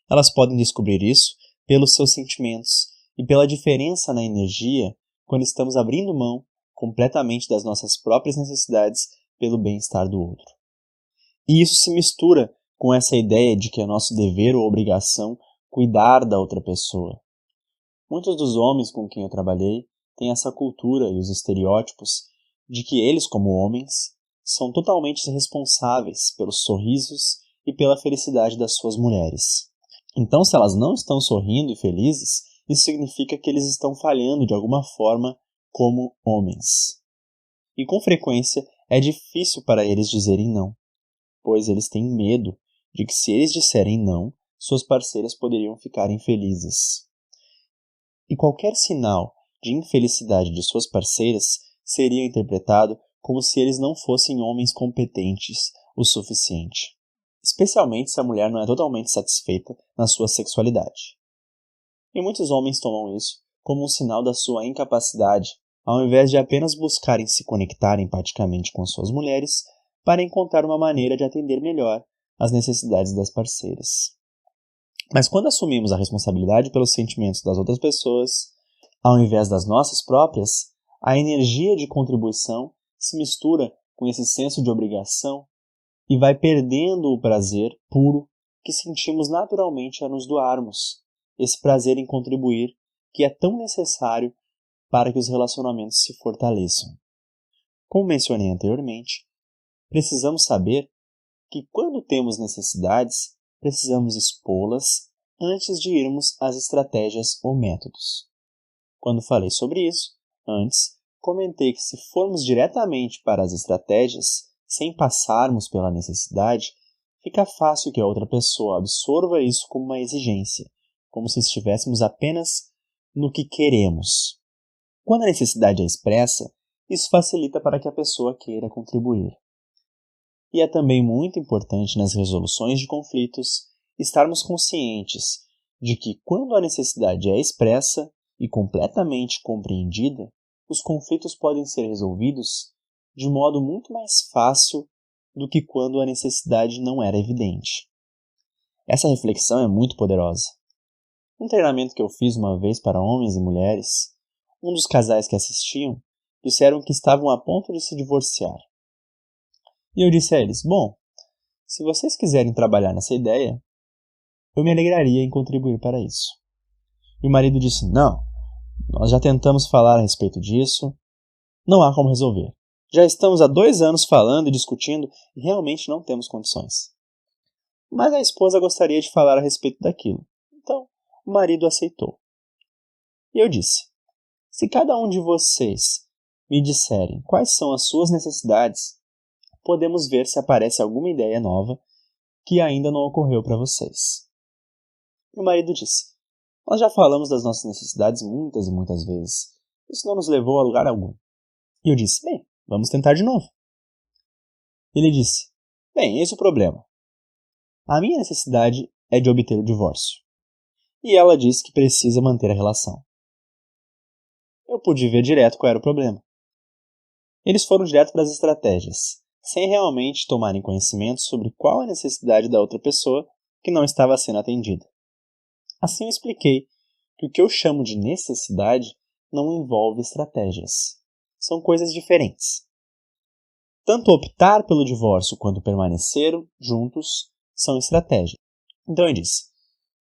A: Elas podem descobrir isso pelos seus sentimentos e pela diferença na energia quando estamos abrindo mão completamente das nossas próprias necessidades pelo bem-estar do outro. E isso se mistura com essa ideia de que é nosso dever ou obrigação cuidar da outra pessoa. Muitos dos homens com quem eu trabalhei têm essa cultura e os estereótipos de que eles, como homens, são totalmente responsáveis pelos sorrisos e pela felicidade das suas mulheres. Então, se elas não estão sorrindo e felizes, isso significa que eles estão falhando de alguma forma como homens. E com frequência é difícil para eles dizerem não, pois eles têm medo de que se eles disserem não, suas parceiras poderiam ficar infelizes. E qualquer sinal de infelicidade de suas parceiras seria interpretado como se eles não fossem homens competentes o suficiente, especialmente se a mulher não é totalmente satisfeita na sua sexualidade. E muitos homens tomam isso como um sinal da sua incapacidade, ao invés de apenas buscarem se conectar empaticamente com suas mulheres para encontrar uma maneira de atender melhor às necessidades das parceiras. Mas quando assumimos a responsabilidade pelos sentimentos das outras pessoas, ao invés das nossas próprias, a energia de contribuição se mistura com esse senso de obrigação e vai perdendo o prazer puro que sentimos naturalmente a nos doarmos, esse prazer em contribuir que é tão necessário para que os relacionamentos se fortaleçam. Como mencionei anteriormente, precisamos saber que quando temos necessidades, precisamos expô-las antes de irmos às estratégias ou métodos. Quando falei sobre isso, antes, comentei que se formos diretamente para as estratégias, sem passarmos pela necessidade, fica fácil que a outra pessoa absorva isso como uma exigência, como se estivéssemos apenas no que queremos. Quando a necessidade é expressa, isso facilita para que a pessoa queira contribuir. E é também muito importante nas resoluções de conflitos estarmos conscientes de que quando a necessidade é expressa e completamente compreendida, os conflitos podem ser resolvidos de modo muito mais fácil do que quando a necessidade não era evidente. Essa reflexão é muito poderosa. Um treinamento que eu fiz uma vez para homens e mulheres, um dos casais que assistiam disseram que estavam a ponto de se divorciar. E eu disse a eles, bom, se vocês quiserem trabalhar nessa ideia, eu me alegraria em contribuir para isso. E o marido disse, não, nós já tentamos falar a respeito disso, não há como resolver. Já estamos há 2 anos falando e discutindo e realmente não temos condições. Mas a esposa gostaria de falar a respeito daquilo. Então, o marido aceitou. E eu disse, se cada um de vocês me disserem quais são as suas necessidades, podemos ver se aparece alguma ideia nova que ainda não ocorreu para vocês. E o marido disse, nós já falamos das nossas necessidades muitas e muitas vezes. Isso não nos levou a lugar algum. E eu disse, bem, vamos tentar de novo. Ele disse, bem, esse é o problema. A minha necessidade é de obter o divórcio. E ela disse que precisa manter a relação. Eu pude ver direto qual era o problema. Eles foram direto para as estratégias, sem realmente tomarem conhecimento sobre qual a necessidade da outra pessoa que não estava sendo atendida. Assim eu expliquei que o que eu chamo de necessidade não envolve estratégias. São coisas diferentes. Tanto optar pelo divórcio quanto permanecer juntos são estratégias. Então eu disse,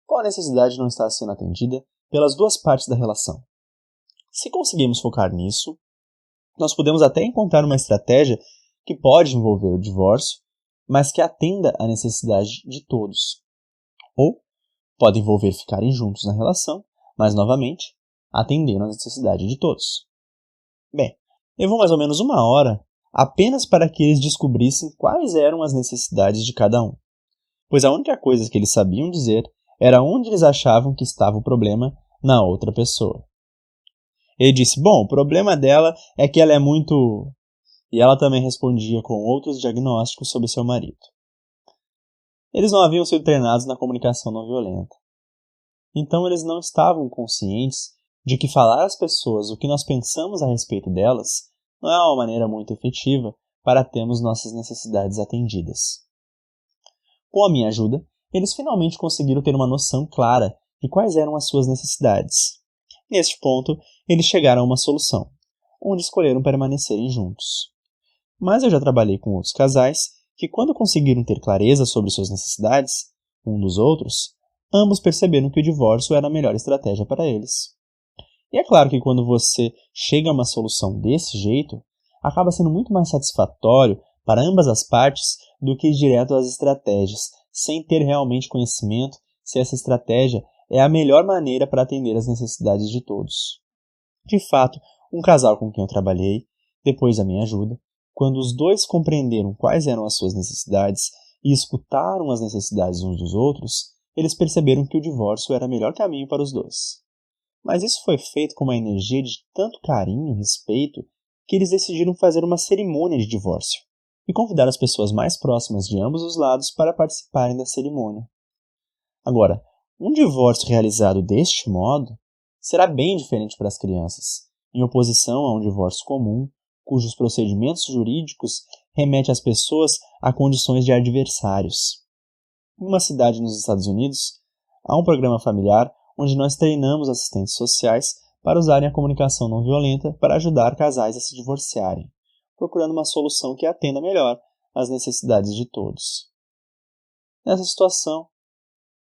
A: qual a necessidade não está sendo atendida pelas duas partes da relação? Se conseguirmos focar nisso, nós podemos até encontrar uma estratégia que pode envolver o divórcio, mas que atenda à necessidade de todos. Ou pode envolver ficarem juntos na relação, mas novamente, atendendo à necessidade de todos. Bem, levou mais ou menos 1 hora apenas para que eles descobrissem quais eram as necessidades de cada um, pois a única coisa que eles sabiam dizer era onde eles achavam que estava o problema na outra pessoa. Ele disse, bom, o problema dela é que ela é muito... E ela também respondia com outros diagnósticos sobre seu marido. Eles não haviam sido treinados na comunicação não violenta. Então eles não estavam conscientes de que falar às pessoas o que nós pensamos a respeito delas não é uma maneira muito efetiva para termos nossas necessidades atendidas. Com a minha ajuda, eles finalmente conseguiram ter uma noção clara de quais eram as suas necessidades. Neste ponto, eles chegaram a uma solução, onde escolheram permanecerem juntos. Mas eu já trabalhei com outros casais que, quando conseguiram ter clareza sobre suas necessidades, um dos outros, ambos perceberam que o divórcio era a melhor estratégia para eles. E é claro que quando você chega a uma solução desse jeito, acaba sendo muito mais satisfatório para ambas as partes do que ir direto às estratégias, sem ter realmente conhecimento se essa estratégia é a melhor maneira para atender às necessidades de todos. De fato, um casal com quem eu trabalhei, depois da minha ajuda, quando os dois compreenderam quais eram as suas necessidades e escutaram as necessidades uns dos outros, eles perceberam que o divórcio era o melhor caminho para os dois. Mas isso foi feito com uma energia de tanto carinho e respeito que eles decidiram fazer uma cerimônia de divórcio e convidar as pessoas mais próximas de ambos os lados para participarem da cerimônia. Agora, um divórcio realizado deste modo será bem diferente para as crianças, em oposição a um divórcio comum, cujos procedimentos jurídicos remetem as pessoas a condições de adversários. Em uma cidade nos Estados Unidos, há um programa familiar onde nós treinamos assistentes sociais para usarem a comunicação não violenta para ajudar casais a se divorciarem, procurando uma solução que atenda melhor às necessidades de todos. Nessa situação,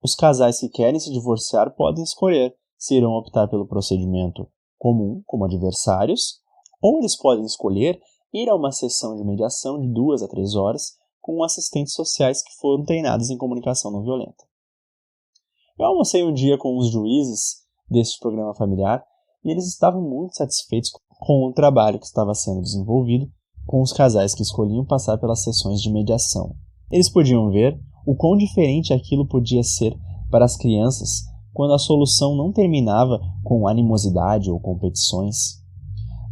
A: os casais que querem se divorciar podem escolher se irão optar pelo procedimento comum, como adversários, ou eles podem escolher ir a uma sessão de mediação de 2 a 3 horas com assistentes sociais que foram treinados em comunicação não violenta. Eu almocei um dia com os juízes deste programa familiar e eles estavam muito satisfeitos com o trabalho que estava sendo desenvolvido com os casais que escolhiam passar pelas sessões de mediação. Eles podiam ver o quão diferente aquilo podia ser para as crianças quando a solução não terminava com animosidade ou competições,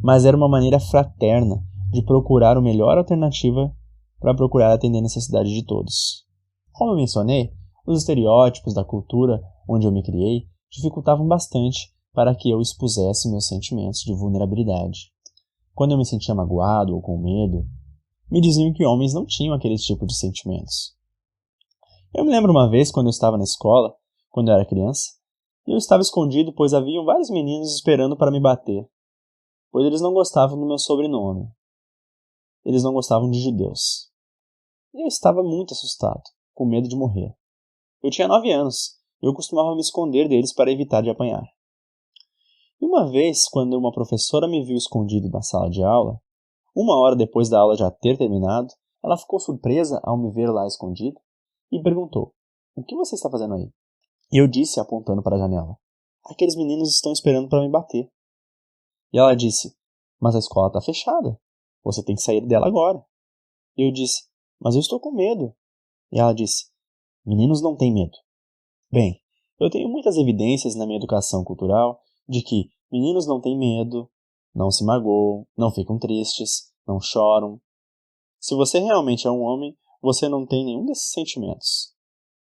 A: mas era uma maneira fraterna de procurar a melhor alternativa para procurar atender a necessidade de todos. Como eu mencionei, os estereótipos da cultura onde eu me criei dificultavam bastante para que eu expusesse meus sentimentos de vulnerabilidade. Quando eu me sentia magoado ou com medo, me diziam que homens não tinham aquele tipo de sentimentos. Eu me lembro uma vez quando eu estava na escola, quando eu era criança, e eu estava escondido pois haviam vários meninos esperando para me bater, pois eles não gostavam do meu sobrenome. Eles não gostavam de judeus. E eu estava muito assustado, com medo de morrer. Eu tinha 9 anos, e eu costumava me esconder deles para evitar de apanhar. E uma vez, quando uma professora me viu escondido na sala de aula, 1 hora depois da aula já ter terminado, ela ficou surpresa ao me ver lá escondido e perguntou: "O que você está fazendo aí?" E eu disse, apontando para a janela: "Aqueles meninos estão esperando para me bater." E ela disse: "Mas a escola está fechada. Você tem que sair dela agora." E eu disse: "Mas eu estou com medo." E ela disse: "Meninos não têm medo." Bem, eu tenho muitas evidências na minha educação cultural de que meninos não têm medo, não se magoam, não ficam tristes, não choram. Se você realmente é um homem, você não tem nenhum desses sentimentos.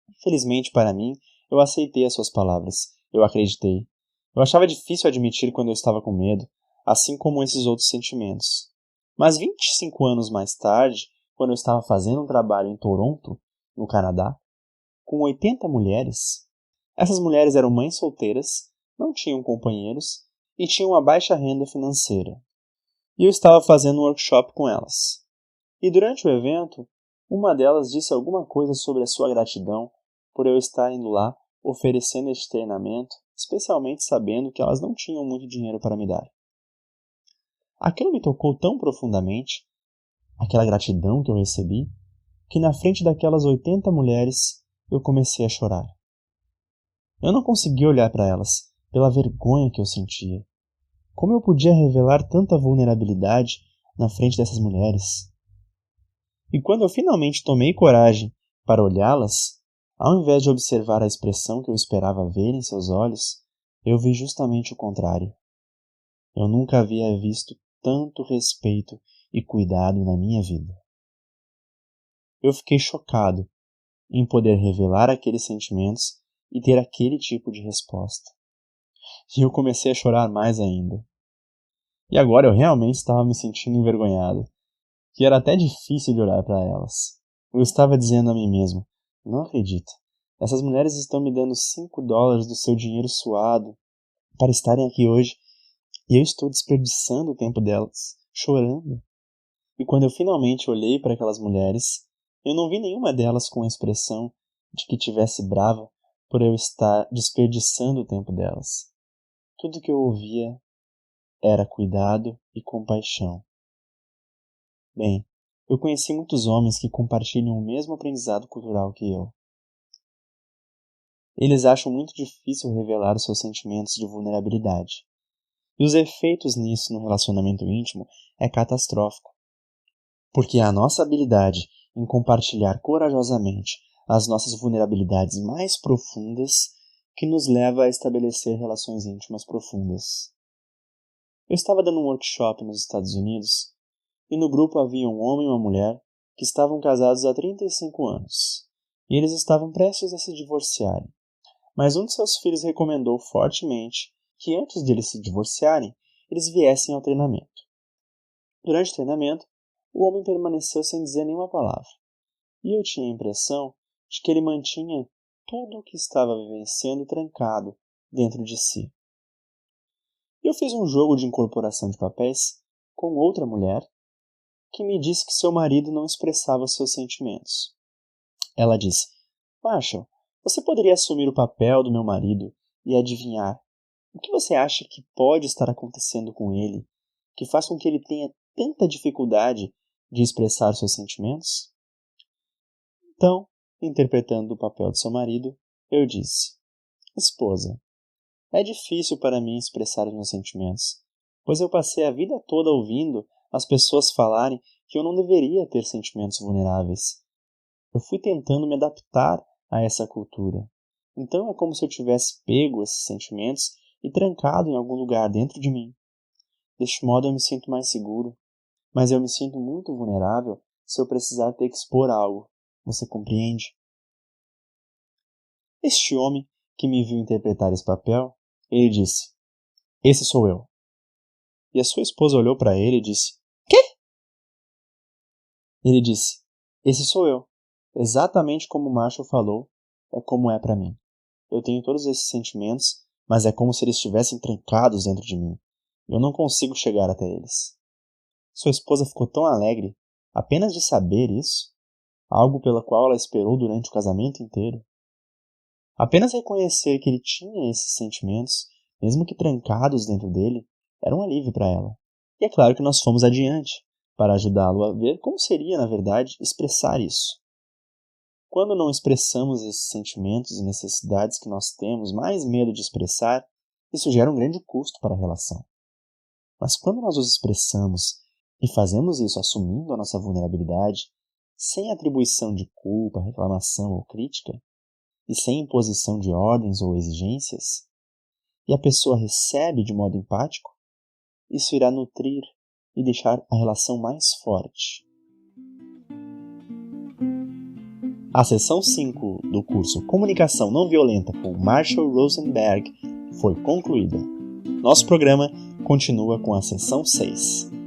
A: Infelizmente para mim, eu aceitei as suas palavras. Eu acreditei. Eu achava difícil admitir quando eu estava com medo, assim como esses outros sentimentos. Mas 25 anos mais tarde, quando eu estava fazendo um trabalho em Toronto, no Canadá, com 80 mulheres, essas mulheres eram mães solteiras, não tinham companheiros e tinham uma baixa renda financeira. E eu estava fazendo um workshop com elas. E durante o evento, uma delas disse alguma coisa sobre a sua gratidão por eu estar indo lá oferecendo este treinamento, especialmente sabendo que elas não tinham muito dinheiro para me dar. Aquilo me tocou tão profundamente, aquela gratidão que eu recebi, que na frente daquelas 80 mulheres eu comecei a chorar. Eu não conseguia olhar para elas, pela vergonha que eu sentia. Como eu podia revelar tanta vulnerabilidade na frente dessas mulheres? E quando eu finalmente tomei coragem para olhá-las, ao invés de observar a expressão que eu esperava ver em seus olhos, eu vi justamente o contrário. Eu nunca havia visto tanto respeito e cuidado na minha vida. Eu fiquei chocado em poder revelar aqueles sentimentos e ter aquele tipo de resposta. E eu comecei a chorar mais ainda. E agora eu realmente estava me sentindo envergonhado, que era até difícil de olhar para elas. Eu estava dizendo a mim mesmo: "Não acredito. Essas mulheres estão me dando $5 do seu dinheiro suado para estarem aqui hoje e eu estou desperdiçando o tempo delas, chorando." E quando eu finalmente olhei para aquelas mulheres, eu não vi nenhuma delas com a expressão de que tivesse brava por eu estar desperdiçando o tempo delas. Tudo que eu ouvia era cuidado e compaixão. Bem, eu conheci muitos homens que compartilham o mesmo aprendizado cultural que eu. Eles acham muito difícil revelar os seus sentimentos de vulnerabilidade. E os efeitos nisso no relacionamento íntimo é catastrófico. Porque a nossa habilidade em compartilhar corajosamente as nossas vulnerabilidades mais profundas que nos leva a estabelecer relações íntimas profundas. Eu estava dando um workshop nos Estados Unidos e no grupo havia um homem e uma mulher que estavam casados há 35 anos e eles estavam prestes a se divorciarem. Mas um de seus filhos recomendou fortemente que antes de eles se divorciarem, eles viessem ao treinamento. Durante o treinamento, o homem permaneceu sem dizer nenhuma palavra e eu tinha a impressão de que ele mantinha tudo o que estava vivenciando trancado dentro de si. Eu fiz um jogo de incorporação de papéis com outra mulher que me disse que seu marido não expressava seus sentimentos. Ela disse: Marshall, você poderia assumir o papel do meu marido e adivinhar o que você acha que pode estar acontecendo com ele, que faz com que ele tenha tanta dificuldade de expressar seus sentimentos? Então, interpretando o papel de seu marido, eu disse: Esposa, é difícil para mim expressar os meus sentimentos, pois eu passei a vida toda ouvindo as pessoas falarem que eu não deveria ter sentimentos vulneráveis. Eu fui tentando me adaptar a essa cultura. Então é como se eu tivesse pego esses sentimentos e trancado em algum lugar dentro de mim. Deste modo eu me sinto mais seguro, mas eu me sinto muito vulnerável se eu precisar ter que expor algo. Você compreende? Este homem que me viu interpretar esse papel, ele disse: Esse sou eu. E a sua esposa olhou para ele e disse: Quê? Ele disse: Esse sou eu. Exatamente como Marshall falou, é como é para mim. Eu tenho todos esses sentimentos, mas é como se eles estivessem trancados dentro de mim. Eu não consigo chegar até eles. Sua esposa ficou tão alegre apenas de saber isso, algo pelo qual ela esperou durante o casamento inteiro. Apenas reconhecer que ele tinha esses sentimentos, mesmo que trancados dentro dele, era um alívio para ela. E é claro que nós fomos adiante, para ajudá-lo a ver como seria, na verdade, expressar isso. Quando não expressamos esses sentimentos e necessidades que nós temos mais medo de expressar, isso gera um grande custo para a relação. Mas quando nós os expressamos e fazemos isso assumindo a nossa vulnerabilidade, sem atribuição de culpa, reclamação ou crítica, e sem imposição de ordens ou exigências, e a pessoa recebe de modo empático, isso irá nutrir e deixar a relação mais forte. A sessão 5 do curso Comunicação Não Violenta com Marshall Rosenberg foi concluída. Nosso programa continua com a sessão 6.